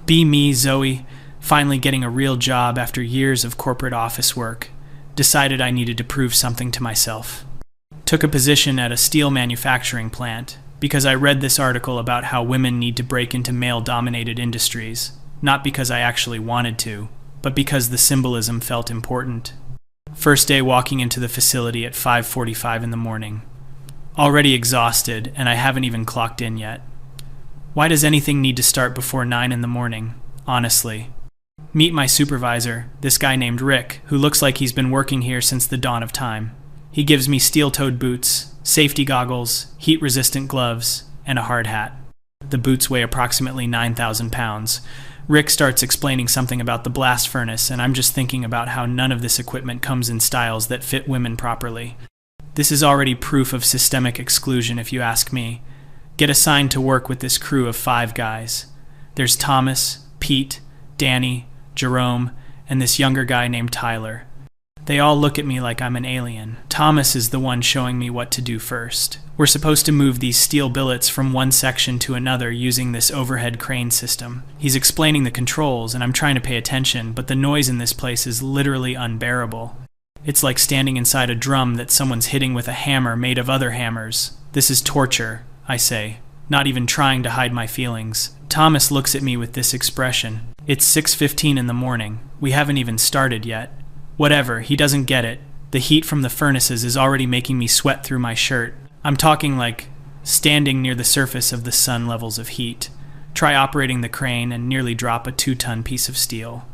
Be me, Zoe, finally getting a real job after years of corporate office work. Decided I needed to prove something to myself. Took a position at a steel manufacturing plant because I read this article about how women need to break into male-dominated industries, not because I actually wanted to, but because the symbolism felt important. First day walking into the facility at 5:45 in the morning. Already exhausted, and I haven't even clocked in yet. Why does anything need to start before 9 in the morning, honestly? Meet my supervisor, this guy named Rick, who looks like he's been working here since the dawn of time. He gives me steel-toed boots, safety goggles, heat-resistant gloves, and a hard hat. The boots weigh approximately 9,000 pounds. Rick starts explaining something about the blast furnace, and I'm just thinking about how none of this equipment comes in styles that fit women properly. This is already proof of systemic exclusion, if you ask me. Get assigned to work with this crew of 5 guys. There's Thomas, Pete, Danny, Jerome, and this younger guy named Tyler. They all look at me like I'm an alien. Thomas is the one showing me what to do first. We're supposed to move these steel billets from one section to another using this overhead crane system. He's explaining the controls, and I'm trying to pay attention, but the noise in this place is literally unbearable. It's like standing inside a drum that someone's hitting with a hammer made of other hammers. This is torture, I say, not even trying to hide my feelings. Thomas looks at me with this expression. It's 6:15 in the morning. We haven't even started yet. Whatever, he doesn't get it. The heat from the furnaces is already making me sweat through my shirt. I'm talking like standing near the surface of the sun levels of heat. Try operating the crane and nearly drop a 2-ton piece of steel.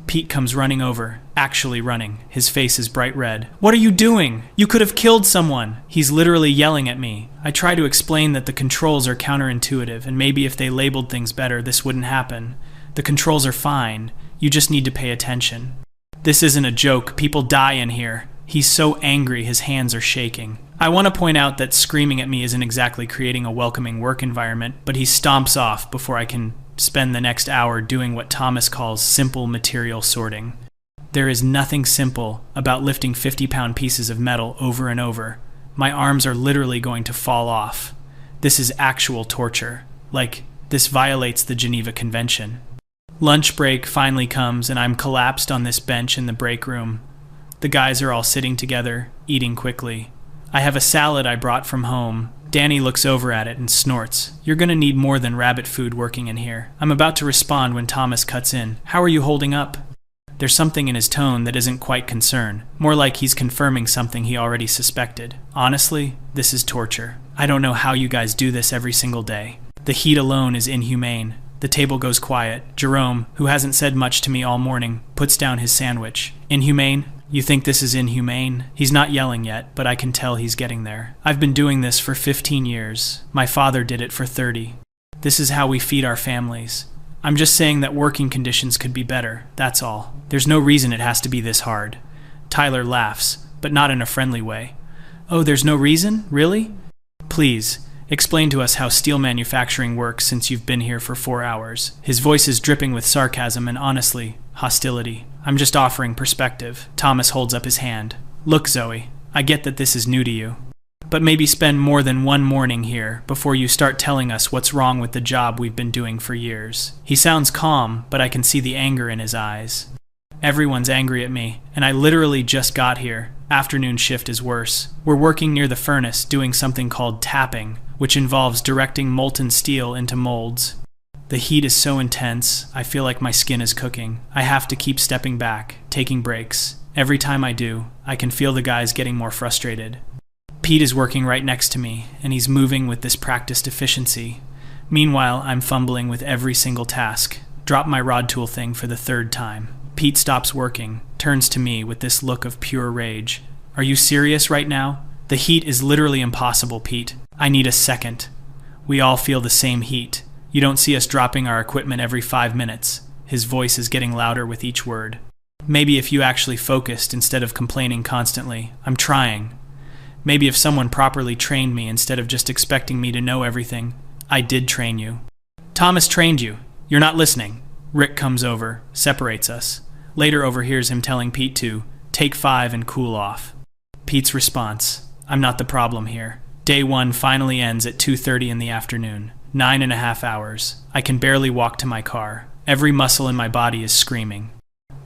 Pete comes running over, actually running. His face is bright red. What are you doing? You could have killed someone. He's literally yelling at me. I try to explain that the controls are counterintuitive, and maybe if they labeled things better, this wouldn't happen. The controls are fine. You just need to pay attention. This isn't a joke. People die in here. He's so angry, his hands are shaking. I want to point out that screaming at me isn't exactly creating a welcoming work environment, but he stomps off before I can spend the next hour doing what Thomas calls simple material sorting. There is nothing simple about lifting 50-pound pieces of metal over and over. My arms are literally going to fall off. This is actual torture. Like, this violates the Geneva Convention. Lunch break finally comes, and I'm collapsed on this bench in the break room. The guys are all sitting together, eating quickly. I have a salad I brought from home. Danny looks over at it and snorts. You're gonna need more than rabbit food working in here. I'm about to respond when Thomas cuts in. How are you holding up? There's something in his tone that isn't quite concern. More like he's confirming something he already suspected. Honestly, this is torture. I don't know how you guys do this every single day. The heat alone is inhumane. The table goes quiet. Jerome, who hasn't said much to me all morning, puts down his sandwich. Inhumane? You think this is inhumane? He's not yelling yet, but I can tell he's getting there. I've been doing this for 15 years. My father did it for 30. This is how we feed our families. I'm just saying that working conditions could be better, that's all. There's no reason it has to be this hard. Tyler laughs, but not in a friendly way. Oh, there's no reason? Really? Please. Explain to us how steel manufacturing works since you've been here for 4 hours. His voice is dripping with sarcasm and, honestly, hostility. I'm just offering perspective. Thomas holds up his hand. Look, Zoe, I get that this is new to you. But maybe spend more than one morning here before you start telling us what's wrong with the job we've been doing for years. He sounds calm, but I can see the anger in his eyes. Everyone's angry at me, and I literally just got here. Afternoon shift is worse. We're working near the furnace doing something called tapping, which involves directing molten steel into molds. The heat is so intense, I feel like my skin is cooking. I have to keep stepping back, taking breaks. Every time I do, I can feel the guys getting more frustrated. Pete is working right next to me, and he's moving with this practiced efficiency. Meanwhile, I'm fumbling with every single task. Drop my rod tool thing for the 3rd time. Pete stops working, turns to me with this look of pure rage. Are you serious right now? The heat is literally impossible, Pete. I need a second. We all feel the same heat. You don't see us dropping our equipment every 5 minutes. His voice is getting louder with each word. Maybe if you actually focused instead of complaining constantly. I'm trying. Maybe if someone properly trained me instead of just expecting me to know everything. I did train you. Thomas trained you. You're not listening. Rick comes over, separates us. Later overhears him telling Pete to take 5 and cool off. Pete's response, I'm not the problem here. Day 1 finally ends at 2:30 in the afternoon. 9.5 hours. I can barely walk to my car. Every muscle in my body is screaming.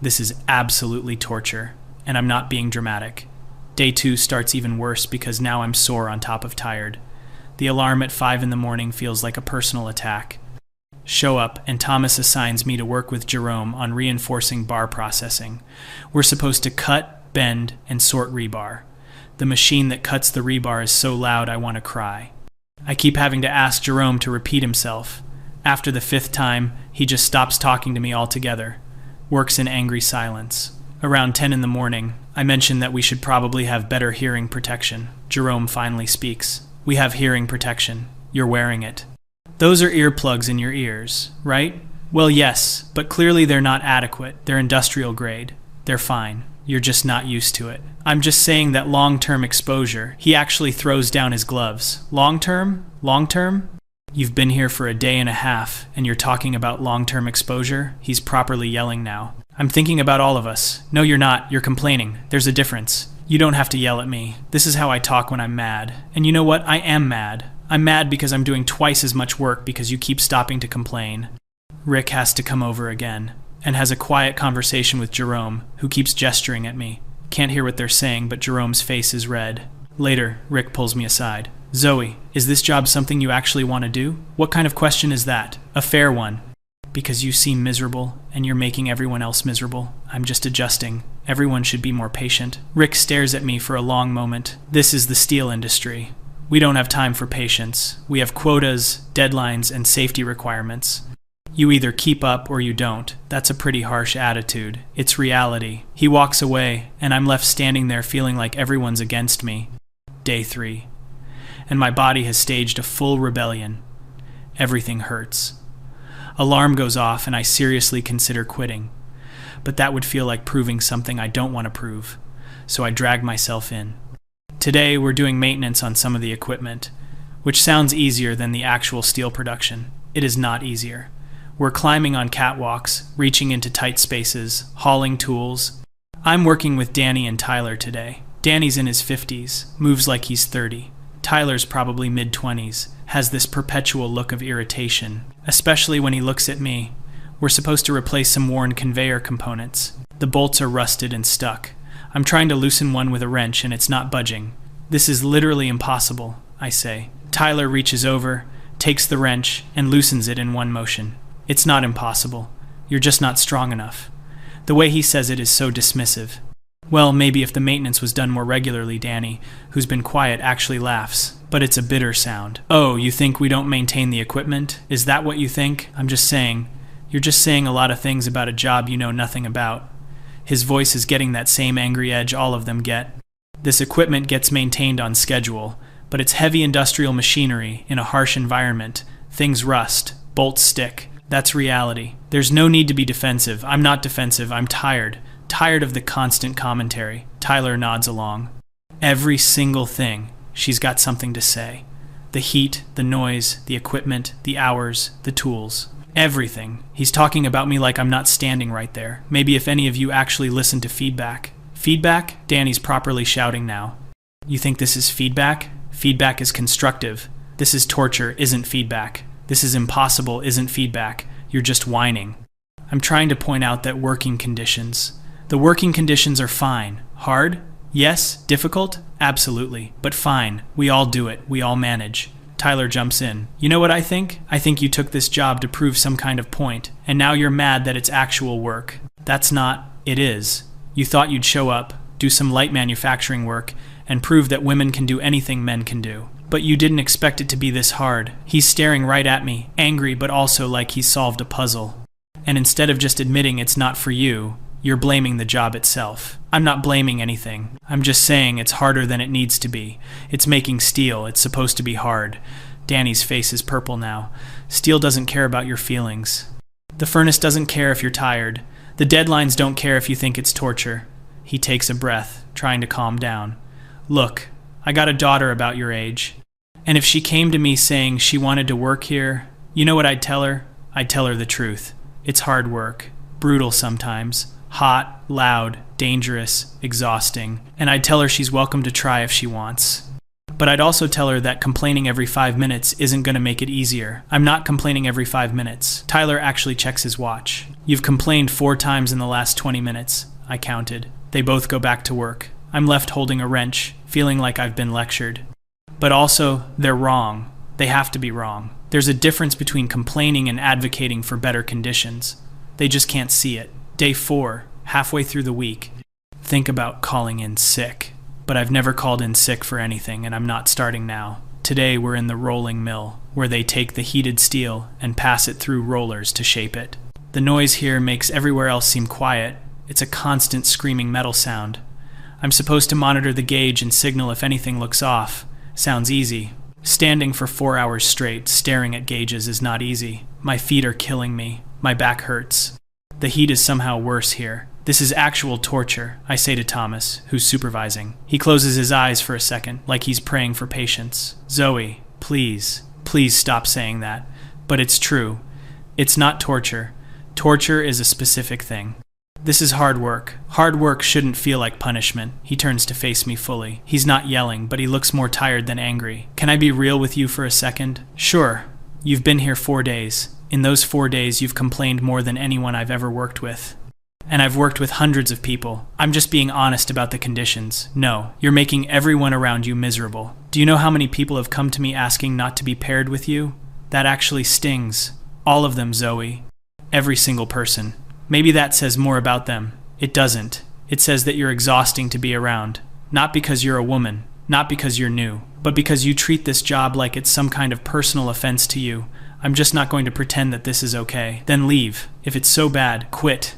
This is absolutely torture, and I'm not being dramatic. Day 2 starts even worse because now I'm sore on top of tired. The alarm at 5 in the morning feels like a personal attack. Show up, and Thomas assigns me to work with Jerome on reinforcing bar processing. We're supposed to cut, bend, and sort rebar. The machine that cuts the rebar is so loud I want to cry. I keep having to ask Jerome to repeat himself. After the 5th time, he just stops talking to me altogether. Works in angry silence. Around 10 in the morning, I mention that we should probably have better hearing protection. Jerome finally speaks. We have hearing protection. You're wearing it. Those are earplugs in your ears, right? Well, yes, but clearly they're not adequate. They're industrial grade. They're fine. You're just not used to it. I'm just saying that long-term exposure. He actually throws down his gloves. Long-term? Long-term? You've been here for a day and a half, and you're talking about long-term exposure? He's properly yelling now. I'm thinking about all of us. No, you're not. You're complaining. There's a difference. You don't have to yell at me. This is how I talk when I'm mad. And you know what? I am mad. I'm mad because I'm doing twice as much work because you keep stopping to complain. Rick has to come over again, and has a quiet conversation with Jerome, who keeps gesturing at me. Can't hear what they're saying, but Jerome's face is red. Later, Rick pulls me aside. Zoe, is this job something you actually want to do? What kind of question is that? A fair one. Because you seem miserable, and you're making everyone else miserable. I'm just adjusting. Everyone should be more patient. Rick stares at me for a long moment. This is the steel industry. We don't have time for patience. We have quotas, deadlines, and safety requirements. You either keep up or you don't. That's a pretty harsh attitude. It's reality. He walks away, and I'm left standing there feeling like everyone's against me. Day 3. And my body has staged a full rebellion. Everything hurts. Alarm goes off, and I seriously consider quitting. But that would feel like proving something I don't want to prove. So I drag myself in. Today, we're doing maintenance on some of the equipment, which sounds easier than the actual steel production. It is not easier. We're climbing on catwalks, reaching into tight spaces, hauling tools. I'm working with Danny and Tyler today. Danny's in his 50s, moves like he's 30. Tyler's probably mid-20s, has this perpetual look of irritation, especially when he looks at me. We're supposed to replace some worn conveyor components. The bolts are rusted and stuck. I'm trying to loosen one with a wrench and it's not budging. This is literally impossible, I say. Tyler reaches over, takes the wrench, and loosens it in one motion. It's not impossible. You're just not strong enough. The way he says it is so dismissive. Well, maybe if the maintenance was done more regularly, Danny, who's been quiet, actually laughs. But it's a bitter sound. Oh, you think we don't maintain the equipment? Is that what you think? I'm just saying. You're just saying a lot of things about a job you know nothing about. His voice is getting that same angry edge all of them get. This equipment gets maintained on schedule, but it's heavy industrial machinery in a harsh environment. Things rust, bolts stick. That's reality. There's no need to be defensive. I'm not defensive. I'm tired. Tired of the constant commentary. Tyler nods along. Every single thing. She's got something to say. The heat, the noise, the equipment, the hours, the tools. Everything. He's talking about me like I'm not standing right there. Maybe if any of you actually listen to feedback. Feedback? Danny's properly shouting now. You think this is feedback? Feedback is constructive. This is torture, isn't feedback. This is impossible, isn't feedback. You're just whining. I'm trying to point out that working conditions. The working conditions are fine. Hard? Yes. Difficult? Absolutely. But fine. We all do it. We all manage. Tyler jumps in. You know what I think? I think you took this job to prove some kind of point, and now you're mad that it's actual work. That's not. It is. You thought you'd show up, do some light manufacturing work, and prove that women can do anything men can do. But you didn't expect it to be this hard. He's staring right at me, angry but also like he's solved a puzzle. And instead of just admitting it's not for you, you're blaming the job itself. I'm not blaming anything. I'm just saying it's harder than it needs to be. It's making steel. It's supposed to be hard. Danny's face is purple now. Steel doesn't care about your feelings. The furnace doesn't care if you're tired. The deadlines don't care if you think it's torture. He takes a breath, trying to calm down. Look, I got a daughter about your age. And if she came to me saying she wanted to work here, you know what I'd tell her? I'd tell her the truth. It's hard work. Brutal sometimes. Hot, loud, dangerous, exhausting. And I'd tell her she's welcome to try if she wants. But I'd also tell her that complaining every 5 minutes isn't going to make it easier. I'm not complaining every 5 minutes. Tyler actually checks his watch. You've complained 4 times in the last 20 minutes, I counted. They both go back to work. I'm left holding a wrench, feeling like I've been lectured. But also, they're wrong. They have to be wrong. There's a difference between complaining and advocating for better conditions. They just can't see it. Day 4, halfway through the week. Think about calling in sick. But I've never called in sick for anything, and I'm not starting now. Today we're in the rolling mill, where they take the heated steel and pass it through rollers to shape it. The noise here makes everywhere else seem quiet. It's a constant screaming metal sound. I'm supposed to monitor the gauge and signal if anything looks off. Sounds easy. Standing for 4 hours straight, staring at gauges is not easy. My feet are killing me. My back hurts. The heat is somehow worse here. This is actual torture, I say to Thomas, who's supervising. He closes his eyes for a second, like he's praying for patience. Zoe, please stop saying that. But it's true. It's not torture. Torture is a specific thing. This is hard work. Hard work shouldn't feel like punishment. He turns to face me fully. He's not yelling, but he looks more tired than angry. Can I be real with you for a second? Sure. You've been here 4 days. In those 4 days, you've complained more than anyone I've ever worked with. And I've worked with hundreds of people. I'm just being honest about the conditions. No, you're making everyone around you miserable. Do you know how many people have come to me asking not to be paired with you? That actually stings. All of them, Zoe. Every single person. Maybe that says more about them. It doesn't. It says that you're exhausting to be around. Not because you're a woman. Not because you're new. But because you treat this job like it's some kind of personal offense to you. I'm just not going to pretend that this is okay. Then leave. If it's so bad, quit.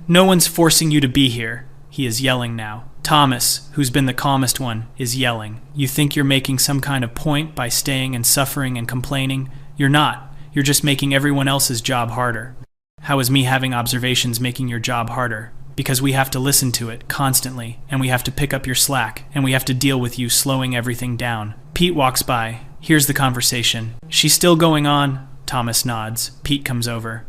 No one's forcing you to be here. He is yelling now. Thomas, who's been the calmest one, is yelling. You think you're making some kind of point by staying and suffering and complaining? You're not. You're just making everyone else's job harder. How is me having observations making your job harder? Because we have to listen to it constantly, and we have to pick up your slack, and we have to deal with you slowing everything down. Pete walks by. Here's the conversation. She's still going on? Thomas nods. Pete comes over.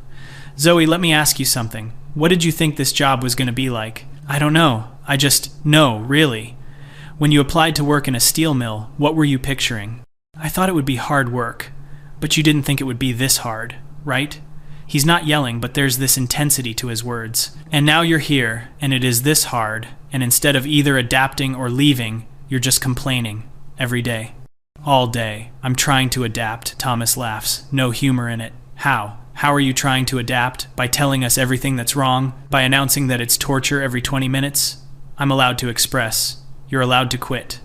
Zoe, let me ask you something. What did you think this job was going to be like? I don't know. No, really. When you applied to work in a steel mill, what were you picturing? I thought it would be hard work. But you didn't think it would be this hard, right? He's not yelling, but there's this intensity to his words. And now you're here, and it is this hard, and instead of either adapting or leaving, you're just complaining. Every day. All day. I'm trying to adapt, Thomas laughs. No humor in it. How? How are you trying to adapt? By telling us everything that's wrong? By announcing that it's torture every 20 minutes? I'm allowed to express. You're allowed to quit.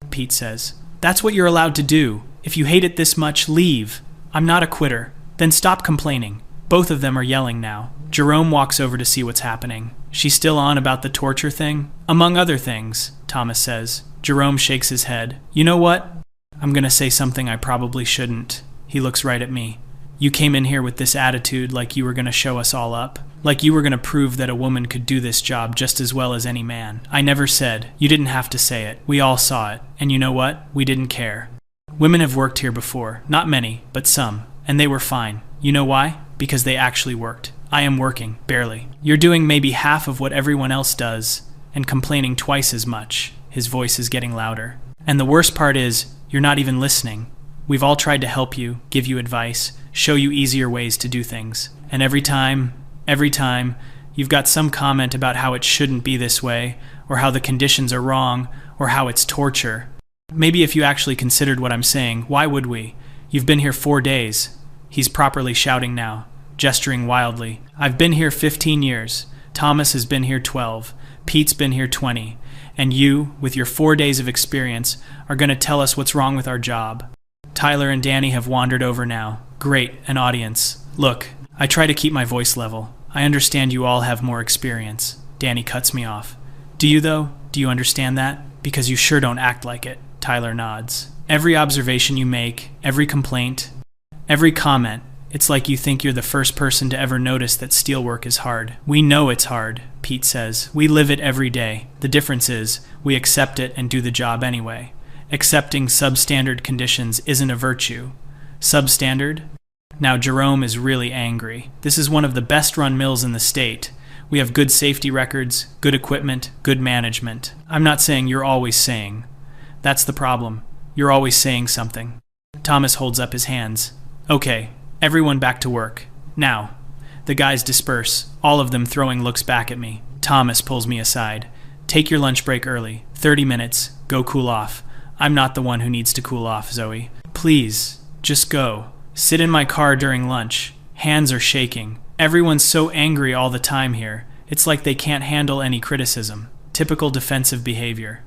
Pete says. That's what you're allowed to do. If you hate it this much, leave. I'm not a quitter. Then stop complaining. Both of them are yelling now. Jerome walks over to see what's happening. She's still on about the torture thing? Among other things, Thomas says. Jerome shakes his head. You know what? I'm gonna say something I probably shouldn't. He looks right at me. You came in here with this attitude like you were going to show us all up. Like you were going to prove that a woman could do this job just as well as any man. I never said. You didn't have to say it. We all saw it. And you know what? We didn't care. Women have worked here before. Not many, but some. And they were fine. You know why? Because they actually worked. I am working. Barely. You're doing maybe half of what everyone else does. And complaining twice as much. His voice is getting louder. And the worst part is, you're not even listening. We've all tried to help you, give you advice, show you easier ways to do things. And every time, you've got some comment about how it shouldn't be this way, or how the conditions are wrong, or how it's torture. Maybe if you actually considered what I'm saying, why would we? You've been here 4 days. He's properly shouting now, gesturing wildly. I've been here 15 years. Thomas has been here 12. Pete's been here 20. And you, with your 4 days of experience, are going to tell us what's wrong with our job. Tyler and Danny have wandered over now. Great, an audience. Look, I try to keep my voice level. I understand you all have more experience. Danny cuts me off. Do you, though? Do you understand that? Because you sure don't act like it. Tyler nods. Every observation you make, every complaint, every comment, it's like you think you're the first person to ever notice that steelwork is hard. We know it's hard, Pete says. We live it every day. The difference is, we accept it and do the job anyway. Accepting substandard conditions isn't a virtue. Substandard? Now Jerome is really angry. This is one of the best-run mills in the state. We have good safety records, good equipment, good management. I'm not saying you're always saying. That's the problem. You're always saying something. Thomas holds up his hands. Okay, everyone back to work. Now. The guys disperse, all of them throwing looks back at me. Thomas pulls me aside. Take your lunch break early. 30 minutes. Go cool off. I'm not the one who needs to cool off, Zoe. Please, just go. Sit in my car during lunch. Hands are shaking. Everyone's so angry all the time here. It's like they can't handle any criticism. Typical defensive behavior.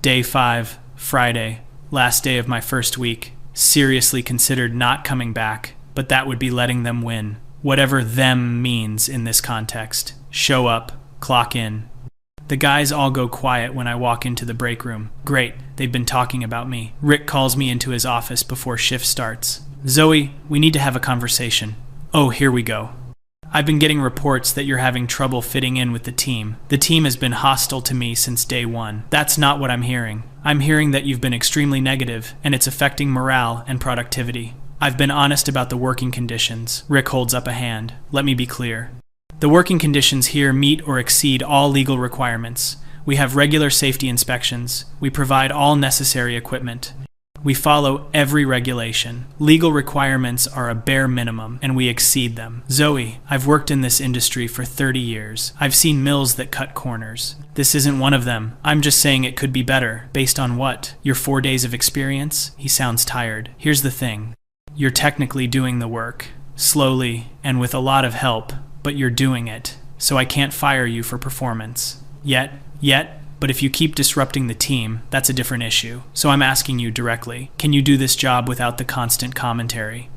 Day 5, Friday. Last day of my first week. Seriously considered not coming back, but that would be letting them win. Whatever them means in this context. Show up, clock in. The guys all go quiet when I walk into the break room. Great, they've been talking about me. Rick calls me into his office before shift starts. Zoe, we need to have a conversation. Oh, here we go. I've been getting reports that you're having trouble fitting in with the team. The team has been hostile to me since day one. That's not what I'm hearing. I'm hearing that you've been extremely negative, and it's affecting morale and productivity. I've been honest about the working conditions. Rick holds up a hand. Let me be clear. The working conditions here meet or exceed all legal requirements. We have regular safety inspections. We provide all necessary equipment. We follow every regulation. Legal requirements are a bare minimum, and we exceed them. Zoe, I've worked in this industry for 30 years. I've seen mills that cut corners. This isn't one of them. I'm just saying it could be better. Based on what? Your 4 days of experience? He sounds tired. Here's the thing. You're technically doing the work. Slowly, and with a lot of help, but you're doing it. So I can't fire you for performance. Yet, but if you keep disrupting the team, that's a different issue. So I'm asking you directly, can you do this job without the constant commentary?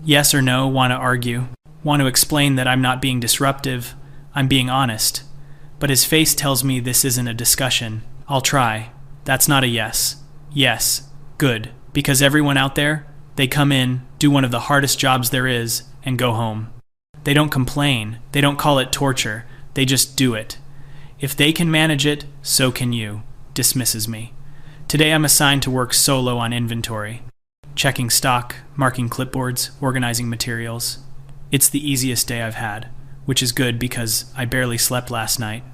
Yes or no, want to argue? Want to explain that I'm not being disruptive? I'm being honest. But his face tells me this isn't a discussion. I'll try. That's not a yes. Yes. Good. Because everyone out there, they come in, do one of the hardest jobs there is, and go home. They don't complain. They don't call it torture. They just do it. If they can manage it, so can you. Dismisses me. Today I'm assigned to work solo on inventory. Checking stock, marking clipboards, organizing materials. It's the easiest day I've had, which is good because I barely slept last night.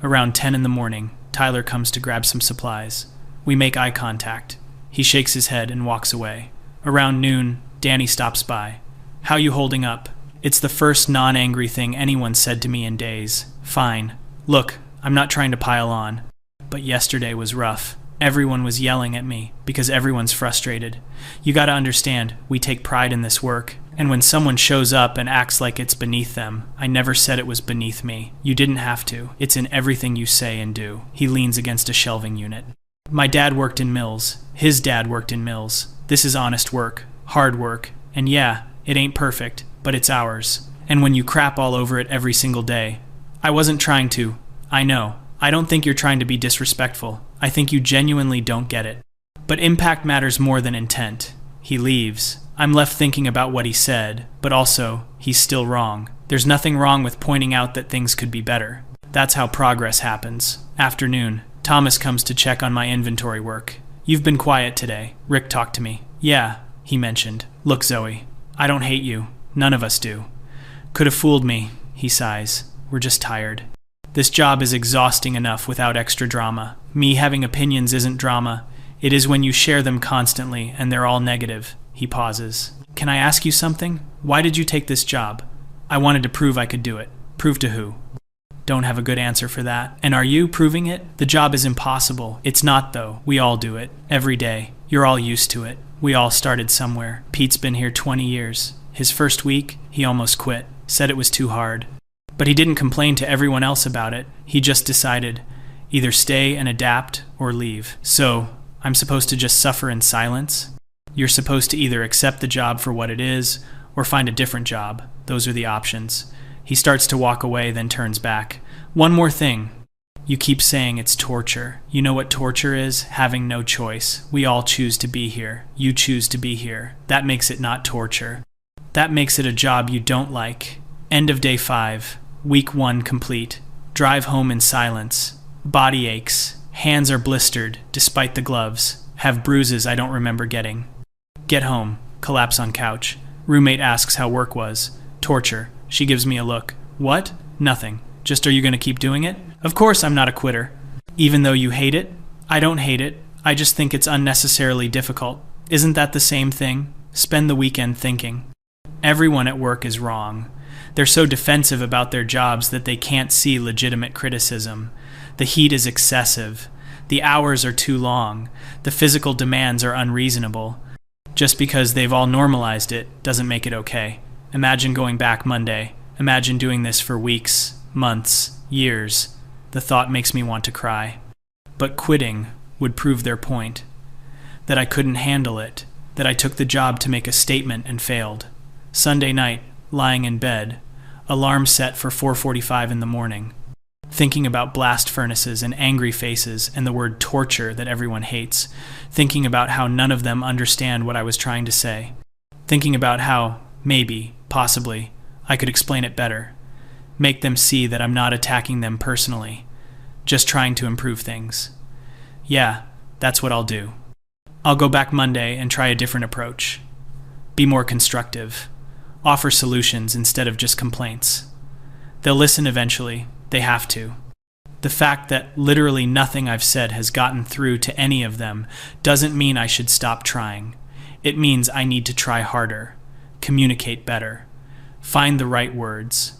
Around 10 in the morning, Tyler comes to grab some supplies. We make eye contact. He shakes his head and walks away. Around noon, Danny stops by. How you holding up? It's the first non-angry thing anyone said to me in days. Fine. Look, I'm not trying to pile on, but yesterday was rough. Everyone was yelling at me because everyone's frustrated. You gotta understand, we take pride in this work, and when someone shows up and acts like it's beneath them, I never said it was beneath me. You didn't have to. It's in everything you say and do. He leans against a shelving unit. My dad worked in mills. His dad worked in mills. This is honest work, hard work, and yeah, it ain't perfect, but it's ours. And when you crap all over it every single day, I wasn't trying to. I know. I don't think you're trying to be disrespectful. I think you genuinely don't get it. But impact matters more than intent. He leaves. I'm left thinking about what he said, but also, he's still wrong. There's nothing wrong with pointing out that things could be better. That's how progress happens. Afternoon. Thomas comes to check on my inventory work. You've been quiet today. Rick talked to me. Yeah, he mentioned. Look, Zoe, I don't hate you. None of us do. Could have fooled me, he sighs. We're just tired. This job is exhausting enough without extra drama. Me having opinions isn't drama. It is when you share them constantly and they're all negative. He pauses. Can I ask you something? Why did you take this job? I wanted to prove I could do it. Prove to who? Don't have a good answer for that. And are you proving it? The job is impossible. It's not, though. We all do it. Every day. You're all used to it. We all started somewhere. Pete's been here 20 years. His first week, he almost quit. Said it was too hard. But he didn't complain to everyone else about it. He just decided, either stay and adapt or leave. So, I'm supposed to just suffer in silence? You're supposed to either accept the job for what it is, or find a different job. Those are the options. He starts to walk away, then turns back. One more thing. You keep saying it's torture. You know what torture is? Having no choice. We all choose to be here. You choose to be here. That makes it not torture. That makes it a job you don't like. End of day 5. Week 1 complete. Drive home in silence. Body aches. Hands are blistered, despite the gloves. Have bruises I don't remember getting. Get home. Collapse on couch. Roommate asks how work was. Torture. She gives me a look. What? Nothing. Just are you going to keep doing it? Of course I'm not a quitter. Even though you hate it? I don't hate it. I just think it's unnecessarily difficult. Isn't that the same thing? Spend the weekend thinking. Everyone at work is wrong. They're so defensive about their jobs that they can't see legitimate criticism. The heat is excessive. The hours are too long. The physical demands are unreasonable. Just because they've all normalized it doesn't make it okay. Imagine going back Monday. Imagine doing this for weeks, months, years. The thought makes me want to cry. But quitting would prove their point. That I couldn't handle it. That I took the job to make a statement and failed. Sunday night, lying in bed, alarm set for 4:45 in the morning, thinking about blast furnaces and angry faces and the word torture that everyone hates, thinking about how none of them understand what I was trying to say, thinking about how, maybe, possibly, I could explain it better, make them see that I'm not attacking them personally, just trying to improve things. Yeah, that's what I'll do. I'll go back Monday and try a different approach. Be more constructive. Offer solutions instead of just complaints. They'll listen eventually. They have to. The fact that literally nothing I've said has gotten through to any of them doesn't mean I should stop trying. It means I need to try harder, communicate better, find the right words.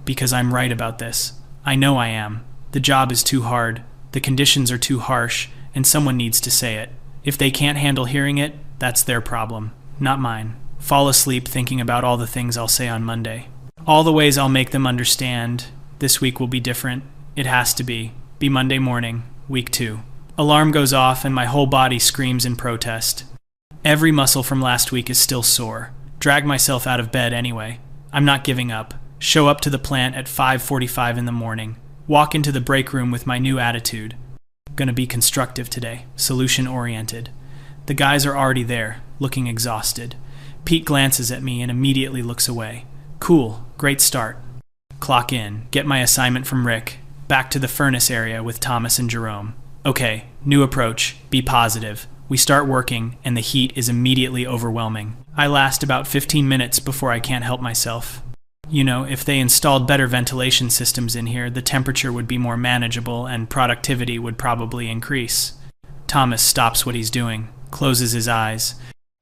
Because I'm right about this. I know I am. The job is too hard, the conditions are too harsh, and someone needs to say it. If they can't handle hearing it, that's their problem, not mine. Fall asleep thinking about all the things I'll say on Monday. All the ways I'll make them understand. This week will be different. It has to be. Be Monday morning, week 2. Alarm goes off and my whole body screams in protest. Every muscle from last week is still sore. Drag myself out of bed anyway. I'm not giving up. Show up to the plant at 5:45 in the morning. Walk into the break room with my new attitude. Gonna be constructive today, solution-oriented. The guys are already there, looking exhausted. Pete glances at me and immediately looks away. Cool, great start. Clock in, get my assignment from Rick. Back to the furnace area with Thomas and Jerome. Okay, new approach, be positive. We start working and the heat is immediately overwhelming. I last about 15 minutes before I can't help myself. You know, if they installed better ventilation systems in here, the temperature would be more manageable and productivity would probably increase. Thomas stops what he's doing, closes his eyes,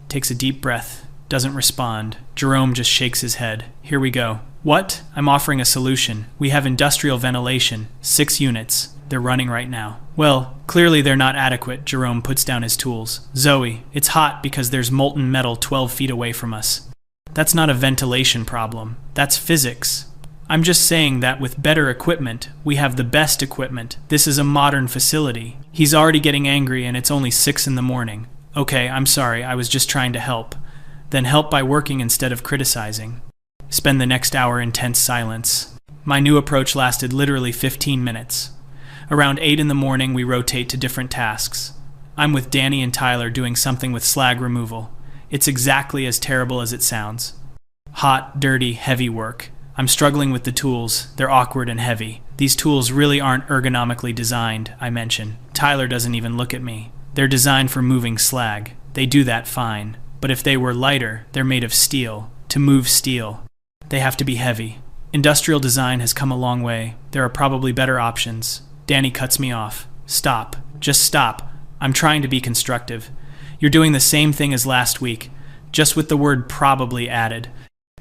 takes a deep breath. Doesn't respond. Jerome just shakes his head. Here we go. What? I'm offering a solution. We have industrial ventilation. 6 units. They're running right now. Well, clearly they're not adequate. Jerome puts down his tools. Zoe, it's hot because there's molten metal 12 feet away from us. That's not a ventilation problem. That's physics. I'm just saying that with better equipment, we have the best equipment. This is a modern facility. He's already getting angry and it's only 6 in the morning. Okay, I'm sorry. I was just trying to help. Then help by working instead of criticizing. Spend the next hour in tense silence. My new approach lasted literally 15 minutes. Around 8 in the morning, we rotate to different tasks. I'm with Danny and Tyler doing something with slag removal. It's exactly as terrible as it sounds. Hot, dirty, heavy work. I'm struggling with the tools. They're awkward and heavy. These tools really aren't ergonomically designed, I mention. Tyler doesn't even look at me. They're designed for moving slag. They do that fine. But if they were lighter, they're made of steel. To move steel, they have to be heavy. Industrial design has come a long way. There are probably better options. Danny cuts me off. Stop. Just stop. I'm trying to be constructive. You're doing the same thing as last week, just with the word probably added.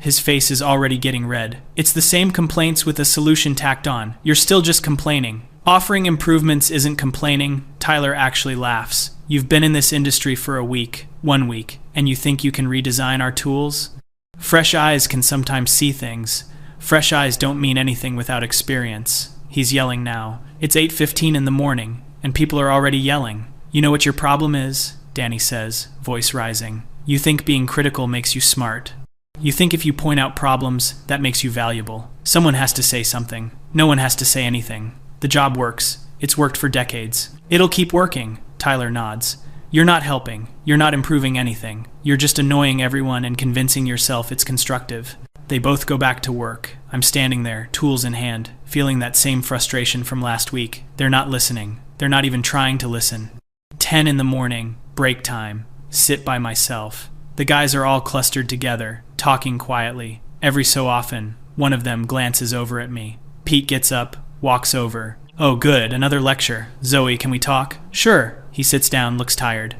His face is already getting red. It's the same complaints with a solution tacked on. You're still just complaining. Offering improvements isn't complaining. Tyler actually laughs. You've been in this industry for a week, 1 week, and you think you can redesign our tools? Fresh eyes can sometimes see things. Fresh eyes don't mean anything without experience. He's yelling now. It's 8:15 in the morning, and people are already yelling. You know what your problem is? Danny says, voice rising. You think being critical makes you smart. You think if you point out problems, that makes you valuable. Someone has to say something. No one has to say anything. The job works. It's worked for decades. It'll keep working. Tyler nods. You're not helping. You're not improving anything. You're just annoying everyone and convincing yourself it's constructive. They both go back to work. I'm standing there, tools in hand, feeling that same frustration from last week. They're not listening. They're not even trying to listen. 10 in the morning, break time. Sit by myself. The guys are all clustered together, talking quietly. Every so often, one of them glances over at me. Pete gets up, walks over. Oh good, another lecture. Zoe, can we talk? Sure. He sits down, looks tired.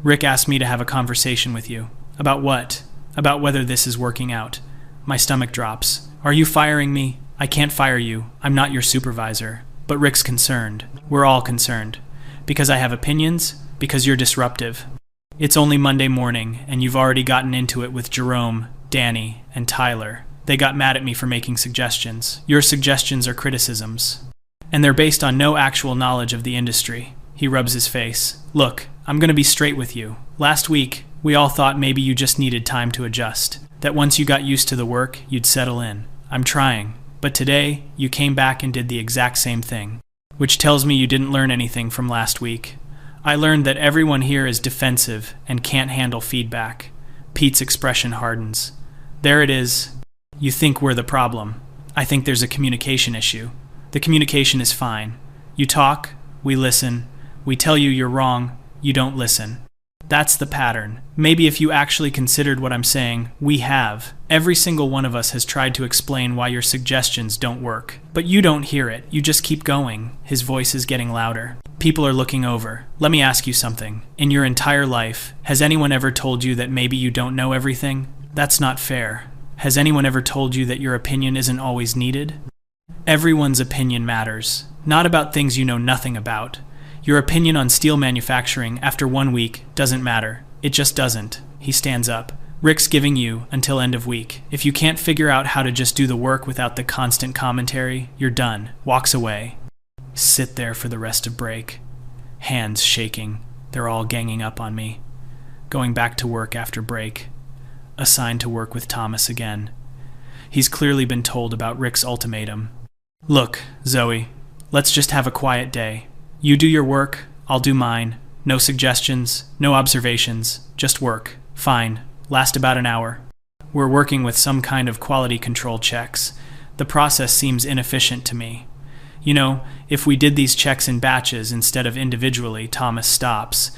Rick asked me to have a conversation with you. About what? About whether this is working out. My stomach drops. Are you firing me? I can't fire you. I'm not your supervisor. But Rick's concerned. We're all concerned. Because I have opinions? Because you're disruptive. It's only Monday morning, and you've already gotten into it with Jerome, Danny, and Tyler. They got mad at me for making suggestions. Your suggestions are criticisms. And they're based on no actual knowledge of the industry. He rubs his face. Look, I'm gonna be straight with you. Last week, we all thought maybe you just needed time to adjust. That once you got used to the work, you'd settle in. I'm trying. But today, you came back and did the exact same thing. Which tells me you didn't learn anything from last week. I learned that everyone here is defensive and can't handle feedback. Pete's expression hardens. There it is. You think we're the problem. I think there's a communication issue. The communication is fine. You talk, we listen. We tell you you're wrong, you don't listen. That's the pattern. Maybe if you actually considered what I'm saying, we have. Every single one of us has tried to explain why your suggestions don't work. But you don't hear it. You just keep going. His voice is getting louder. People are looking over. Let me ask you something. In your entire life, has anyone ever told you that maybe you don't know everything? That's not fair. Has anyone ever told you that your opinion isn't always needed? Everyone's opinion matters. Not about things you know nothing about. Your opinion on steel manufacturing after 1 week doesn't matter. It just doesn't. He stands up. Rick's giving you until end of week. If you can't figure out how to just do the work without the constant commentary, you're done. Walks away. Sit there for the rest of break. Hands shaking. They're all ganging up on me. Going back to work after break. Assigned to work with Thomas again. He's clearly been told about Rick's ultimatum. Look, Zoe, let's just have a quiet day. You do your work, I'll do mine. No suggestions, no observations, just work. Fine. Last about an hour. We're working with some kind of quality control checks. The process seems inefficient to me. You know, if we did these checks in batches instead of individually, Thomas stops.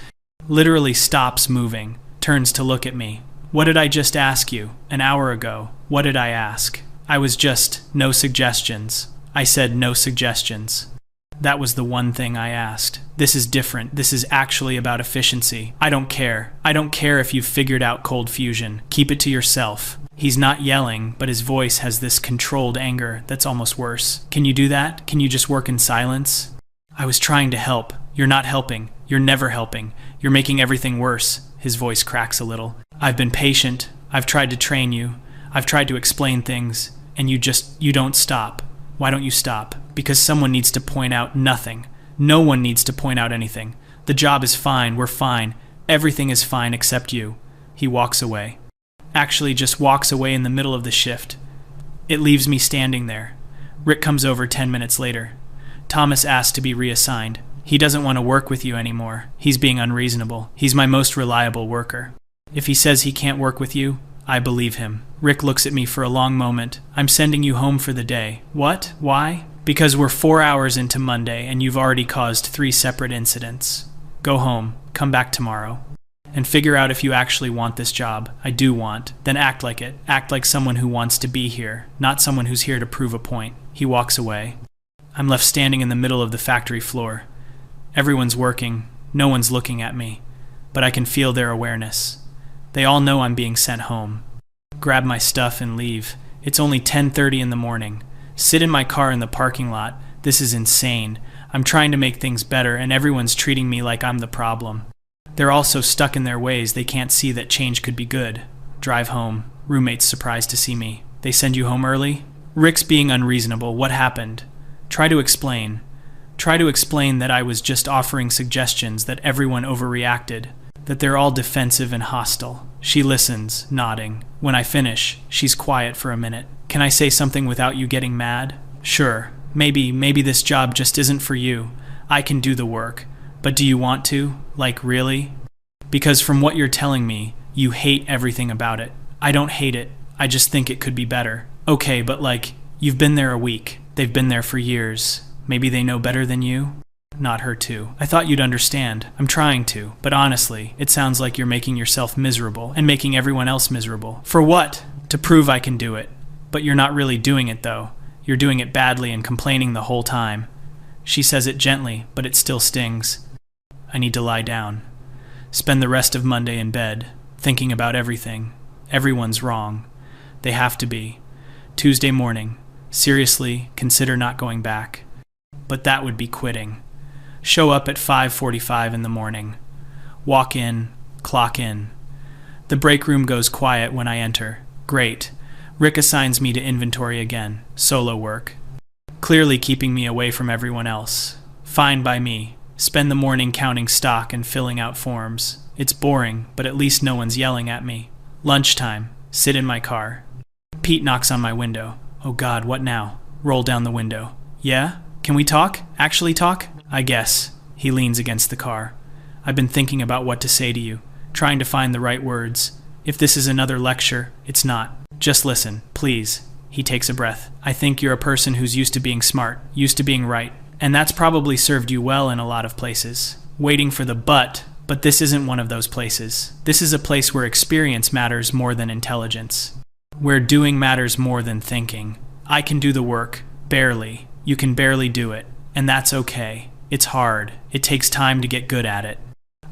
Literally stops moving. Turns to look at me. What did I just ask you? An hour ago. What did I ask? I was just, no suggestions. I said no suggestions. That was the one thing I asked. This is different. This is actually about efficiency. I don't care. I don't care if you've figured out cold fusion. Keep it to yourself. He's not yelling, but his voice has this controlled anger that's almost worse. Can you do that? Can you just work in silence? I was trying to help. You're not helping. You're never helping. You're making everything worse. His voice cracks a little. I've been patient. I've tried to train you. I've tried to explain things. And you don't stop. Why don't you stop? Because someone needs to point out nothing. No one needs to point out anything. The job is fine. We're fine. Everything is fine except you. He walks away. Actually, just walks away in the middle of the shift. It leaves me standing there. Rick comes over 10 minutes later. Thomas asked to be reassigned. He doesn't want to work with you anymore. He's being unreasonable. He's my most reliable worker. If he says he can't work with you, I believe him. Rick looks at me for a long moment. I'm sending you home for the day. What? Why? Because we're 4 hours into Monday and you've already caused 3 separate incidents. Go home. Come back tomorrow. And figure out if you actually want this job. I do want. Then act like it. Act like someone who wants to be here, not someone who's here to prove a point. He walks away. I'm left standing in the middle of the factory floor. Everyone's working. No one's looking at me. But I can feel their awareness. They all know I'm being sent home. Grab my stuff and leave. It's only 10:30 in the morning. Sit in my car in the parking lot. This is insane. I'm trying to make things better and everyone's treating me like I'm the problem. They're all so stuck in their ways they can't see that change could be good. Drive home. Roommates surprised to see me. They send you home early? Rick's being unreasonable. What happened? Try to explain. Try to explain that I was just offering suggestions, that everyone overreacted, that they're all defensive and hostile. She listens, nodding. When I finish, she's quiet for a minute. Can I say something without you getting mad? Sure. Maybe this job just isn't for you. I can do the work. But do you want to? Like, really? Because from what you're telling me, you hate everything about it. I don't hate it. I just think it could be better. Okay, but like, you've been there a week. They've been there for years. Maybe they know better than you? Not her too. I thought you'd understand. I'm trying to. But honestly, it sounds like you're making yourself miserable and making everyone else miserable. For what? To prove I can do it. But you're not really doing it though. You're doing it badly and complaining the whole time. She says it gently, but it still stings. I need to lie down. Spend the rest of Monday in bed, thinking about everything. Everyone's wrong. They have to be. Tuesday morning. Seriously, consider not going back. But that would be quitting. Show up at 5:45 in the morning. Walk in, clock in. The break room goes quiet when I enter. Great. Rick assigns me to inventory again. Solo work. Clearly keeping me away from everyone else. Fine by me. Spend the morning counting stock and filling out forms. It's boring, but at least no one's yelling at me. Lunchtime. Sit in my car. Pete knocks on my window. Oh God, what now? Roll down the window. Yeah? Can we talk? Actually talk? I guess. He leans against the car. I've been thinking about what to say to you, trying to find the right words. If this is another lecture, it's not. Just listen, please. He takes a breath. I think you're a person who's used to being smart, used to being right, and that's probably served you well in a lot of places. Waiting for the but this isn't one of those places. This is a place where experience matters more than intelligence. Where doing matters more than thinking. I can do the work, barely. You can barely do it, and that's okay. It's hard. It takes time to get good at it.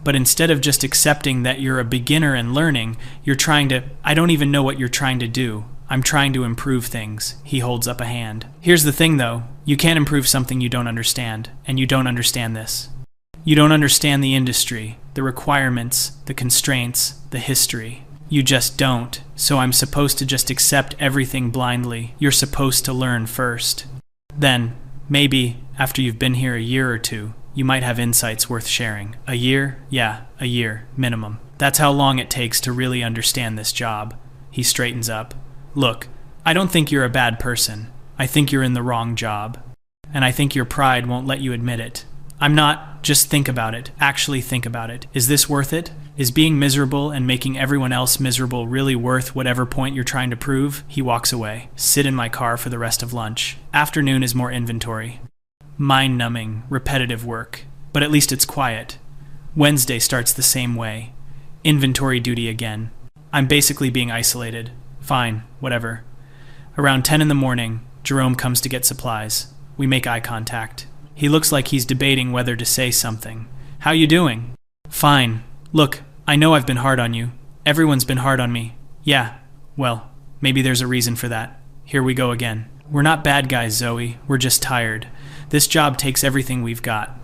But instead of just accepting that you're a beginner and learning, you're trying to, I don't even know what you're trying to do. I'm trying to improve things. He holds up a hand. Here's the thing though, you can't improve something you don't understand, and you don't understand this. You don't understand the industry, the requirements, the constraints, the history. You just don't, so I'm supposed to just accept everything blindly. You're supposed to learn first. Then, maybe, after you've been here a year or two, you might have insights worth sharing. A year? Yeah, a year, minimum. That's how long it takes to really understand this job. He straightens up. Look, I don't think you're a bad person. I think you're in the wrong job. And I think your pride won't let you admit it. I'm not, just think about it. Actually think about it. Is this worth it? Is being miserable and making everyone else miserable really worth whatever point you're trying to prove? He walks away. Sit in my car for the rest of lunch. Afternoon is more inventory. Mind-numbing, repetitive work. But at least it's quiet. Wednesday starts the same way. Inventory duty again. I'm basically being isolated. Fine, whatever. Around 10 in the morning, Jerome comes to get supplies. We make eye contact. He looks like he's debating whether to say something. How you doing? Fine. Look, I know I've been hard on you. Everyone's been hard on me. Yeah, well, maybe there's a reason for that. Here we go again. We're not bad guys, Zoe. We're just tired. This job takes everything we've got.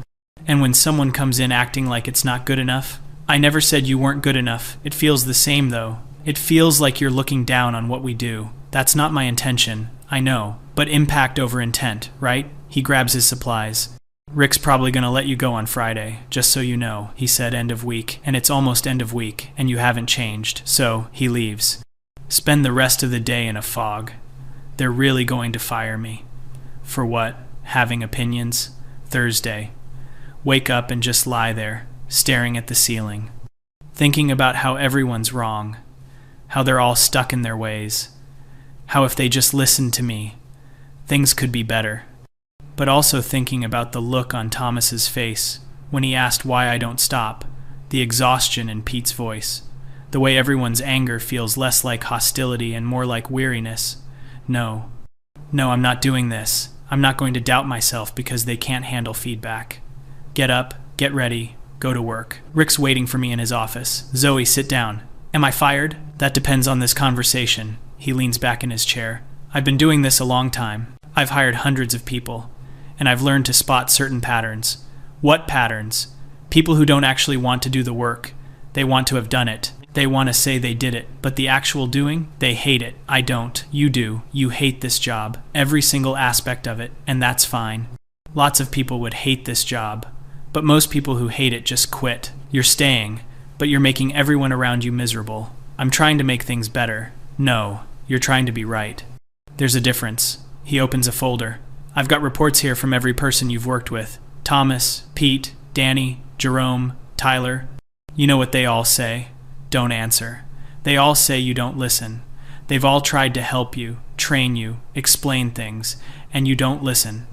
And when someone comes in acting like it's not good enough, I never said you weren't good enough. It feels the same, though. It feels like you're looking down on what we do. That's not my intention, I know. But impact over intent, right? He grabs his supplies. Rick's probably gonna let you go on Friday, just so you know, he said end of week, and it's almost end of week, and you haven't changed, so he leaves. Spend the rest of the day in a fog. They're really going to fire me. For what? Having opinions? Thursday. Wake up and just lie there, staring at the ceiling. Thinking about how everyone's wrong. How they're all stuck in their ways. How if they just listened to me, things could be better. But also thinking about the look on Thomas's face when he asked why I don't stop, the exhaustion in Pete's voice, the way everyone's anger feels less like hostility and more like weariness. No, I'm not doing this. I'm not going to doubt myself because they can't handle feedback. Get up, get ready, go to work. Rick's waiting for me in his office. Zoe, sit down. Am I fired? That depends on this conversation. He leans back in his chair. I've been doing this a long time. I've hired hundreds of people. And I've learned to spot certain patterns. What patterns? People who don't actually want to do the work. They want to have done it. They want to say they did it. But the actual doing? They hate it. I don't. You do. You hate this job. Every single aspect of it. And that's fine. Lots of people would hate this job. But most people who hate it just quit. You're staying, but you're making everyone around you miserable. I'm trying to make things better. No, you're trying to be right. There's a difference. He opens a folder. I've got reports here from every person you've worked with. Thomas, Pete, Danny, Jerome, Tyler. You know what they all say. Don't answer. They all say you don't listen. They've all tried to help you, train you, explain things, and you don't listen.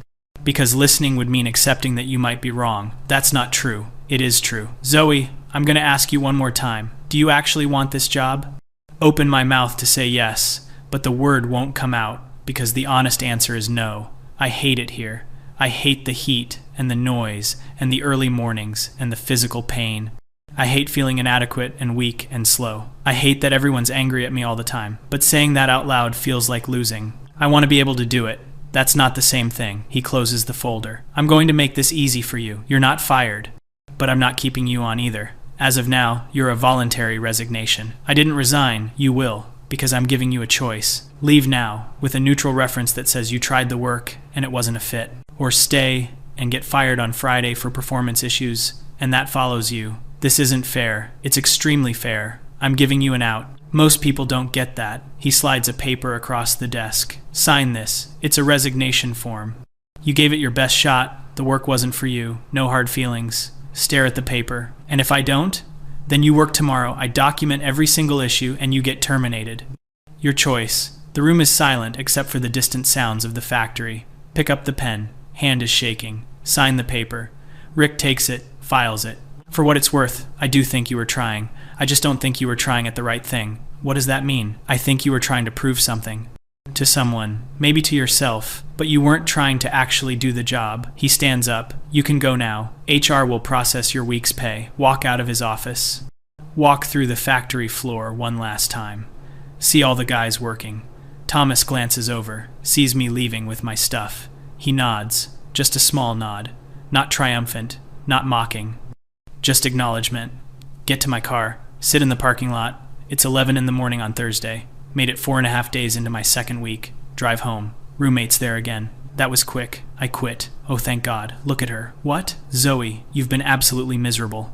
Because listening would mean accepting that you might be wrong. That's not true. It is true. Zoe, I'm going to ask you one more time. Do you actually want this job? Open my mouth to say yes, but the word won't come out because the honest answer is no. I hate it here. I hate the heat and the noise and the early mornings and the physical pain. I hate feeling inadequate and weak and slow. I hate that everyone's angry at me all the time, but saying that out loud feels like losing. I want to be able to do it. That's not the same thing. He closes the folder. I'm going to make this easy for you. You're not fired, but I'm not keeping you on either. As of now, you're a voluntary resignation. I didn't resign. You will, because I'm giving you a choice. Leave now, with a neutral reference that says you tried the work and it wasn't a fit. Or stay and get fired on Friday for performance issues, and that follows you. This isn't fair. It's extremely fair. I'm giving you an out. Most people don't get that. He slides a paper across the desk. Sign this. It's a resignation form. You gave it your best shot. The work wasn't for you. No hard feelings. Stare at the paper. And if I don't, then you work tomorrow. I document every single issue and you get terminated. Your choice. The room is silent except for the distant sounds of the factory. Pick up the pen. Hand is shaking. Sign the paper. Rick takes it, files it. For what it's worth, I do think you were trying. I just don't think you were trying at the right thing. What does that mean? I think you were trying to prove something. To someone. Maybe to yourself. But you weren't trying to actually do the job. He stands up. You can go now. HR will process your week's pay. Walk out of his office. Walk through the factory floor one last time. See all the guys working. Thomas glances over. Sees me leaving with my stuff. He nods. Just a small nod. Not triumphant. Not mocking. Just acknowledgement. Get to my car. Sit in the parking lot. It's 11 in the morning on Thursday. Made it 4.5 days into my second week. Drive home. Roommate's there again. That was quick. I quit. Oh, thank God. Look at her. What? Zoe, you've been absolutely miserable.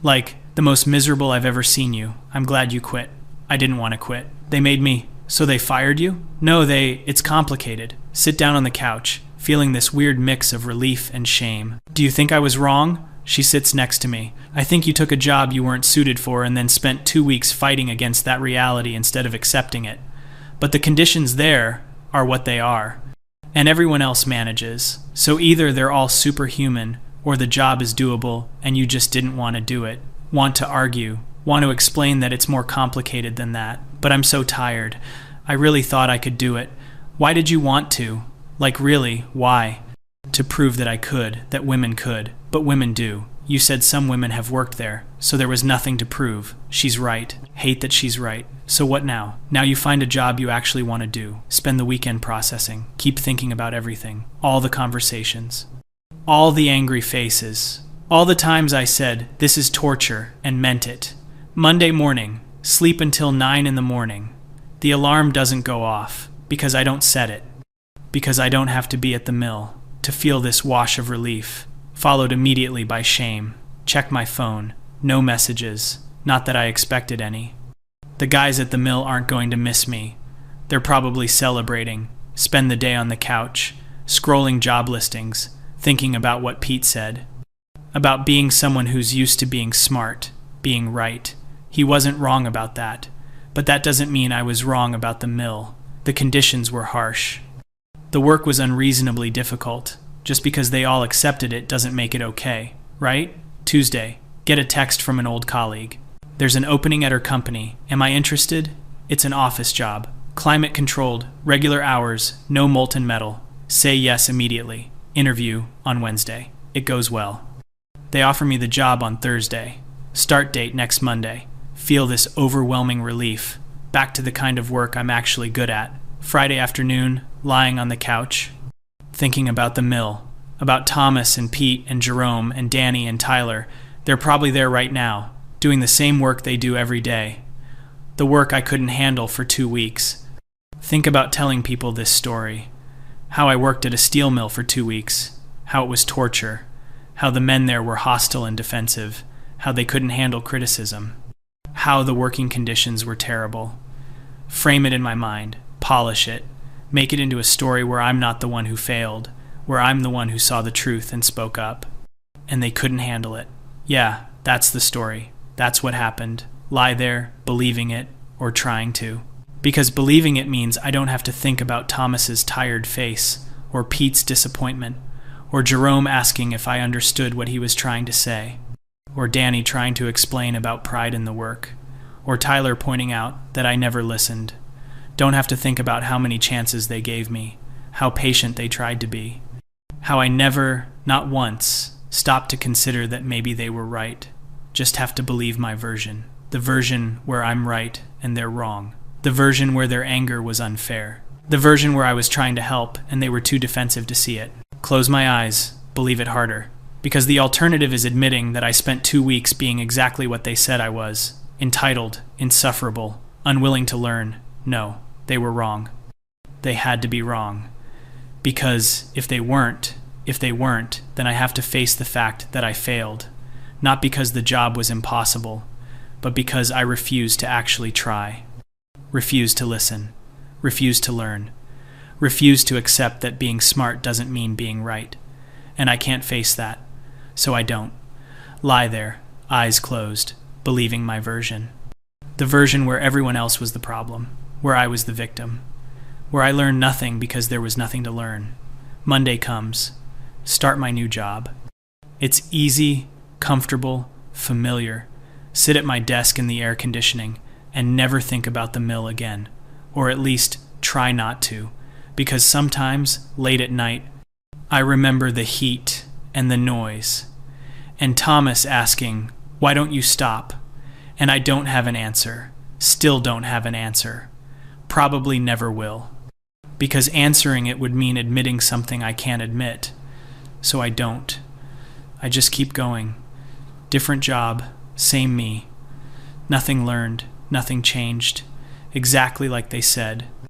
Like, the most miserable I've ever seen you. I'm glad you quit. I didn't want to quit. They made me. So they fired you? No, it's complicated. Sit down on the couch, feeling this weird mix of relief and shame. Do you think I was wrong? She sits next to me. I think you took a job you weren't suited for and then spent 2 weeks fighting against that reality instead of accepting it. But the conditions there are what they are. And everyone else manages. So either they're all superhuman, or the job is doable and you just didn't want to do it. Want to argue. Want to explain that it's more complicated than that. But I'm so tired. I really thought I could do it. Why did you want to? Like really, why? To prove that I could, that women could. But women do. You said some women have worked there, so there was nothing to prove. She's right. Hate that she's right. So what now? Now you find a job you actually want to do. Spend the weekend processing. Keep thinking about everything. All the conversations. All the angry faces. All the times I said, this is torture, and meant it. Monday morning. Sleep until 9 in the morning. The alarm doesn't go off, because I don't set it. Because I don't have to be at the mill to feel this wash of relief. Followed immediately by shame. Check my phone. No messages. Not that I expected any. The guys at the mill aren't going to miss me. They're probably celebrating. Spend the day on the couch, scrolling job listings, thinking about what Pete said. About being someone who's used to being smart, being right. He wasn't wrong about that. But that doesn't mean I was wrong about the mill. The conditions were harsh. The work was unreasonably difficult. Just because they all accepted it doesn't make it okay, right? Tuesday. Get a text from an old colleague. There's an opening at her company. Am I interested? It's an office job. Climate controlled, regular hours, no molten metal. Say yes immediately. Interview on Wednesday. It goes well. They offer me the job on Thursday. Start date next Monday. Feel this overwhelming relief. Back to the kind of work I'm actually good at. Friday afternoon, lying on the couch. Thinking about the mill, about Thomas and Pete and Jerome and Danny and Tyler. They're probably there right now, doing the same work they do every day. The work I couldn't handle for 2 weeks. Think about telling people this story. How I worked at a steel mill for 2 weeks. How it was torture. How the men there were hostile and defensive. How they couldn't handle criticism. How the working conditions were terrible. Frame it in my mind. Polish it. Make it into a story where I'm not the one who failed, where I'm the one who saw the truth and spoke up. And they couldn't handle it. Yeah, that's the story. That's what happened. Lie there, believing it, or trying to. Because believing it means I don't have to think about Thomas's tired face, or Pete's disappointment, or Jerome asking if I understood what he was trying to say, or Danny trying to explain about pride in the work, or Tyler pointing out that I never listened. Don't have to think about how many chances they gave me, how patient they tried to be. How I never, not once, stopped to consider that maybe they were right. Just have to believe my version. The version where I'm right and they're wrong. The version where their anger was unfair. The version where I was trying to help and they were too defensive to see it. Close my eyes, believe it harder. Because the alternative is admitting that I spent 2 weeks being exactly what they said I was. Entitled, insufferable, unwilling to learn. No, they were wrong. They had to be wrong. Because if they weren't, then I have to face the fact that I failed. Not because the job was impossible, but because I refused to actually try. Refused to listen. Refused to learn. Refused to accept that being smart doesn't mean being right. And I can't face that, so I don't. Lie there, eyes closed, believing my version. The version where everyone else was the problem, where I was the victim. Where I learned nothing because there was nothing to learn. Monday comes. Start my new job. It's easy, comfortable, familiar. Sit at my desk in the air conditioning and never think about the mill again. Or at least try not to. Because sometimes, late at night, I remember the heat and the noise. And Thomas asking, "Why don't you stop?" And I don't have an answer. Still don't have an answer. Probably never will. Because answering it would mean admitting something I can't admit. So I don't. I just keep going. Different job, same me. Nothing learned, nothing changed. Exactly like they said.